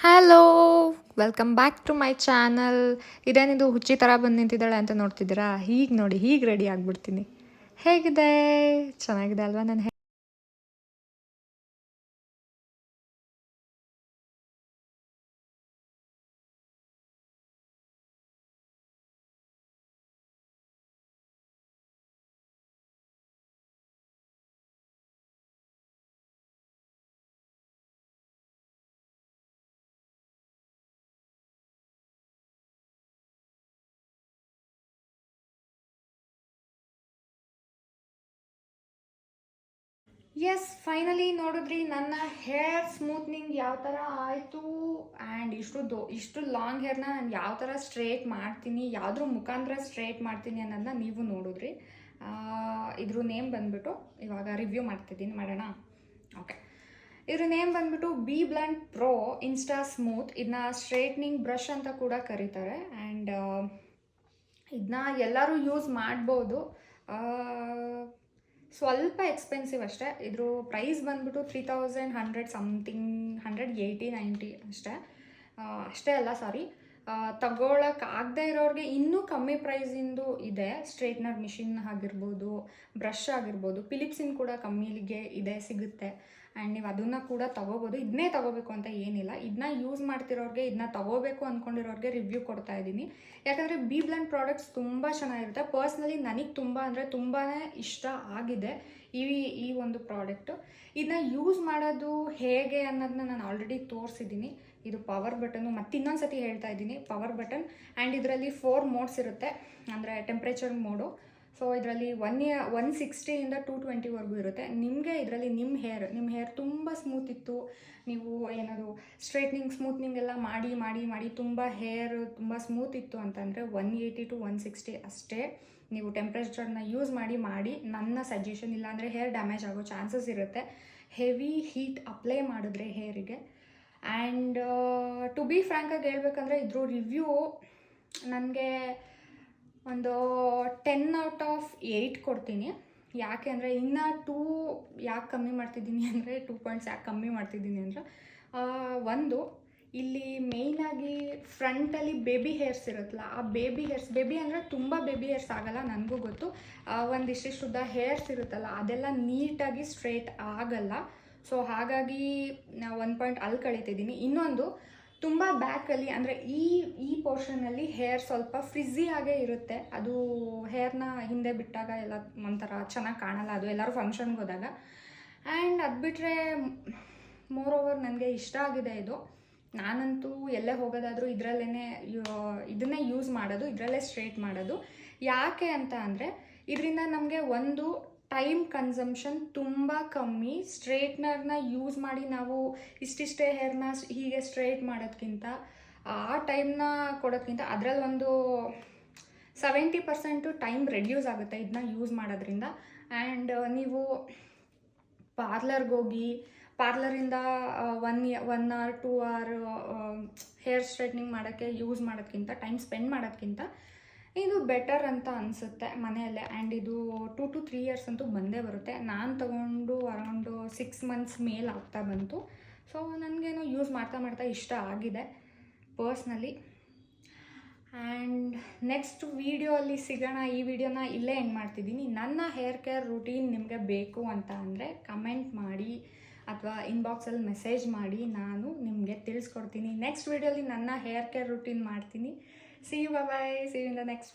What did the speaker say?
Hello, welcome back to my channel. ಇದೇನಿದು ಹುಚ್ಚಿ ಥರ ಬಂದು ನಿಂತಿದ್ದಾಳೆ ಅಂತ ನೋಡ್ತಿದ್ದೀರಾ? ಹೀಗೆ ನೋಡಿ, ಹೀಗೆ ರೆಡಿ ಆಗಿಬಿಡ್ತೀನಿ. ಹೇಗಿದೆ? ಚೆನ್ನಾಗಿದೆ ಅಲ್ವಾ ನನ್ನ ಎಸ್, ಫೈನಲಿ ನೋಡಿದ್ರಿ ನನ್ನ ಹೇರ್ ಸ್ಮೂತ್ನಿಂಗ್ ಯಾವ ಥರ ಆಯಿತು. ಆ್ಯಂಡ್ ಇಷ್ಟು ಲಾಂಗ್ ಹೇರ್ನ ನಾನು ಯಾವ ಥರ ಸ್ಟ್ರೇಟ್ ಮಾಡ್ತೀನಿ, ಯಾವುದ್ರ ಮುಖಾಂತರ ಸ್ಟ್ರೇಟ್ ಮಾಡ್ತೀನಿ ಅನ್ನೋದನ್ನ ನೀವು ನೋಡಿದ್ರಿ. ಇದ್ರ ನೇಮ್ ಬಂದ್ಬಿಟ್ಟು ಇವಾಗ ರಿವ್ಯೂ ಮಾಡ್ತಿದ್ದೀನಿ, ಮಾಡೋಣ. ಓಕೆ, ಇದ್ರ ನೇಮ್ ಬಂದ್ಬಿಟ್ಟು B blunt pro insta smooth. ಇದನ್ನ ಸ್ಟ್ರೇಟ್ನಿಂಗ್ ಬ್ರಷ್ ಅಂತ ಕೂಡ ಕರೀತಾರೆ. ಆ್ಯಂಡ್ ಇದನ್ನ ಎಲ್ಲರೂ ಯೂಸ್ ಮಾಡ್ಬೋದು. ಸ್ವಲ್ಪ ಎಕ್ಸ್ಪೆನ್ಸಿವ್ ಅಷ್ಟೇ. ಇದ್ರ ಪ್ರೈಸ್ ಬಂದ್ಬಿಟ್ಟು 3100 ಸಮಥಿಂಗ್, 180-90 ಅಷ್ಟೇ ಅಲ್ಲ, ಸಾರಿ. ತಗೊಳಕ್ಕೆ ಆಗದೆ ಇರೋರಿಗೆ ಇನ್ನೂ ಕಮ್ಮಿ ಪ್ರೈಸಿಂದು ಇದೆ. ಸ್ಟ್ರೇಟ್ನರ್ ಮಿಷಿನ್ ಆಗಿರ್ಬೋದು, ಬ್ರಷ್ ಆಗಿರ್ಬೋದು, ಫಿಲಿಪ್ಸಿನ ಕೂಡ ಕಮ್ಮಿಗೆ ಇದೆ, ಸಿಗುತ್ತೆ. ಆ್ಯಂಡ್ ನೀವು ಅದನ್ನು ಕೂಡ ತೊಗೋಬೋದು. ಇದನ್ನೇ ತೊಗೋಬೇಕು ಅಂತ ಏನಿಲ್ಲ. ಇದನ್ನ ಯೂಸ್ ಮಾಡ್ತಿರೋರಿಗೆ, ಇದನ್ನ ತೊಗೋಬೇಕು ಅಂದ್ಕೊಂಡಿರೋರಿಗೆ ರಿವ್ಯೂ ಕೊಡ್ತಾ ಇದ್ದೀನಿ. ಯಾಕಂದರೆ ಬಿ ಬ್ಲಂಟ್ ಪ್ರಾಡಕ್ಟ್ಸ್ ತುಂಬ ಚೆನ್ನಾಗಿರುತ್ತೆ. ಪರ್ಸ್ನಲಿ ನನಗೆ ತುಂಬ ಅಂದರೆ ತುಂಬಾ ಇಷ್ಟ ಆಗಿದೆ ಈ ಒಂದು ಪ್ರಾಡಕ್ಟು. ಇದನ್ನ ಯೂಸ್ ಮಾಡೋದು ಹೇಗೆ ಅನ್ನೋದನ್ನ ನಾನು ಆಲ್ರೆಡಿ ತೋರಿಸಿದ್ದೀನಿ. ಇದು ಪವರ್ ಬಟನ್ನು, ಮತ್ತು ಇನ್ನೊಂದು ಸತಿ ಹೇಳ್ತಾ ಇದ್ದೀನಿ, ಪವರ್ ಬಟನ್. ಆ್ಯಂಡ್ ಇದರಲ್ಲಿ 4 ಮೋಡ್ಸ್ ಇರುತ್ತೆ, ಅಂದರೆ ಟೆಂಪ್ರೇಚರ್ ಮೋಡು. ಸೊ ಇದರಲ್ಲಿ 160ಇಂದ 220ವರೆಗೂ ಇರುತ್ತೆ. ನಿಮಗೆ ಇದರಲ್ಲಿ ನಿಮ್ಮ ಹೇರ್ ತುಂಬ ಸ್ಮೂತ್ ಇತ್ತು, ನೀವು ಏನದು ಸ್ಟ್ರೈಟ್ನಿಂಗ್ ಸ್ಮೂತ್ನಿಂಗ್ ಎಲ್ಲ ಮಾಡಿ ತುಂಬ ಹೇರ್ ತುಂಬ ಸ್ಮೂತ್ ಇತ್ತು ಅಂತಂದರೆ 180 to 160 ಅಷ್ಟೇ. ನೀವು ಟೆಂಪ್ರೇಚರ್ನ ಯೂಸ್ ಮಾಡಿ ನನ್ನ ಸಜೆಷನ್. ಇಲ್ಲಾಂದರೆ ಹೇರ್ ಡ್ಯಾಮೇಜ್ ಆಗೋ ಚಾನ್ಸಸ್ ಇರುತ್ತೆ ಹೆವಿ ಹೀಟ್ ಅಪ್ಲೈ ಮಾಡಿದ್ರೆ ಹೇರಿಗೆ. ಆ್ಯಂಡ್ ಟು ಬಿ ಫ್ರ್ಯಾಂಕಾಗಿ ಹೇಳ್ಬೇಕಂದ್ರೆ ಇದ್ರ ರಿವ್ಯೂ ನನಗೆ ಒಂದು 10/8 ಕೊಡ್ತೀನಿ. ಯಾಕೆ ಅಂದರೆ ಇನ್ನು 2 ಯಾಕೆ ಕಮ್ಮಿ ಮಾಡ್ತಿದ್ದೀನಿ ಅಂದರೆ 2 ಪಾಯಿಂಟ್ಸ್ ಯಾಕೆ ಕಮ್ಮಿ ಮಾಡ್ತಿದ್ದೀನಿ ಅಂದರೆ, ಒಂದು, ಇಲ್ಲಿ ಮೇಯ್ನಾಗಿ ಫ್ರಂಟಲ್ಲಿ ಬೇಬಿ ಹೇರ್ಸ್ ಇರುತ್ತಲ್ಲ, ಆ ಬೇಬಿ ಅಂದರೆ ತುಂಬ ಬೇಬಿ ಹೇರ್ಸ್ ಆಗಲ್ಲ, ನನಗೂ ಗೊತ್ತು. ಒಂದಿಷ್ಟು ಹೇರ್ಸ್ ಇರುತ್ತಲ್ಲ, ಅದೆಲ್ಲ ನೀಟಾಗಿ ಸ್ಟ್ರೇಟ್ ಆಗಲ್ಲ. ಸೊ ಹಾಗಾಗಿ 1 ಪಾಯಿಂಟ್ ಅಲ್ಲಿ ಕಳೀತಿದ್ದೀನಿ. ಇನ್ನೊಂದು, ತುಂಬ ಬ್ಯಾಕಲ್ಲಿ ಅಂದರೆ ಈ ಪೋರ್ಷನಲ್ಲಿ ಹೇರ್ ಸ್ವಲ್ಪ ಫ್ರಿಝಿ ಆಗೇ ಇರುತ್ತೆ. ಅದು ಹೇರ್ನ ಹಿಂದೆ ಬಿಟ್ಟಾಗ ಎಲ್ಲ ಒಂಥರ ಚೆನ್ನಾಗಿ ಕಾಣಲ್ಲ, ಅದು ಎಲ್ಲರೂ ಫಂಕ್ಷನ್ಗೆ ಹೋದಾಗ. ಆ್ಯಂಡ್ ಅದು ಬಿಟ್ಟರೆ ಮೋರ್ ಓವರ್ ನನಗೆ ಇಷ್ಟ ಆಗಿದೆ ಇದು. ನಾನಂತೂ ಎಲ್ಲೇ ಹೋಗೋದಾದರೂ ಇದನ್ನೇ ಯೂಸ್ ಮಾಡೋದು, ಇದರಲ್ಲೇ ಸ್ಟ್ರೇಟ್ ಮಾಡೋದು. ಯಾಕೆ ಅಂತ ಅಂದರೆ ಇದರಿಂದ ನಮಗೆ ಒಂದು ಟೈಮ್ ಕನ್ಸಂಪ್ಷನ್ ತುಂಬ ಕಮ್ಮಿ. ಸ್ಟ್ರೇಟ್ನರ್ನ ಯೂಸ್ ಮಾಡಿ ನಾವು ಇಷ್ಟಿಷ್ಟೇ ಹೇರ್ನ ಹೀಗೆ ಸ್ಟ್ರೇಟ್ ಮಾಡೋದ್ಕಿಂತ, ಆ ಟೈಮ್ನ ಕೊಡೋದ್ಕಿಂತ ಅದರಲ್ಲಿ ಒಂದು 70% ಟೈಮ್ ರೆಡ್ಯೂಸ್ ಆಗುತ್ತೆ ಇದನ್ನ ಯೂಸ್ ಮಾಡೋದ್ರಿಂದ. ಆ್ಯಂಡ್ ನೀವು ಪಾರ್ಲರ್ಗೆ ಹೋಗಿ ಪಾರ್ಲರಿಂದ 1 hour 2 hour ಹೇರ್ ಸ್ಟ್ರೈಟ್ನಿಂಗ್ ಮಾಡೋಕ್ಕೆ ಯೂಸ್ ಮಾಡೋದ್ಕಿಂತ, ಟೈಮ್ ಸ್ಪೆಂಡ್ ಮಾಡೋದ್ಕಿಂತ ಇದು ಬೆಟರ್ ಅಂತ ಅನಿಸುತ್ತೆ ಮನೆಯಲ್ಲೇ. ಆ್ಯಂಡ್ ಇದು 2 to 3 years ಅಂತೂ ಬಂದೇ ಬರುತ್ತೆ. ನಾನು ತೊಗೊಂಡು ಅರೌಂಡು 6 months ಮೇಲೆ ಆಗ್ತಾ ಬಂತು. ಸೊ ನನಗೇನು ಯೂಸ್ ಮಾಡ್ತಾ ಇಷ್ಟ ಆಗಿದೆ ಪರ್ಸ್ನಲಿ. ಆ್ಯಂಡ್ ನೆಕ್ಸ್ಟ್ ವೀಡಿಯೋ ಅಲ್ಲಿ ಸಿಗೋಣ. ಈ ವಿಡಿಯೋನ ಇಲ್ಲೇ ಎಂಡ್ ಮಾಡ್ತಿದ್ದೀನಿ. ನನ್ನ ಹೇರ್ ಕೇರ್ ರೂಟೀನ್ ನಿಮಗೆ ಬೇಕು ಅಂತ ಅಂದರೆ ಕಮೆಂಟ್ ಮಾಡಿ ಅಥವಾ ಇನ್ಬಾಕ್ಸಲ್ಲಿ ಮೆಸೇಜ್ ಮಾಡಿ, ನಾನು ನಿಮಗೆ ತಿಳಿಸ್ಕೊಡ್ತೀನಿ. ನೆಕ್ಸ್ಟ್ ವೀಡಿಯೋಲಿ ನನ್ನ ಹೇರ್ ಕೇರ್ ರೂಟೀನ್ ಮಾಡ್ತೀನಿ. See you, bye, see you in the next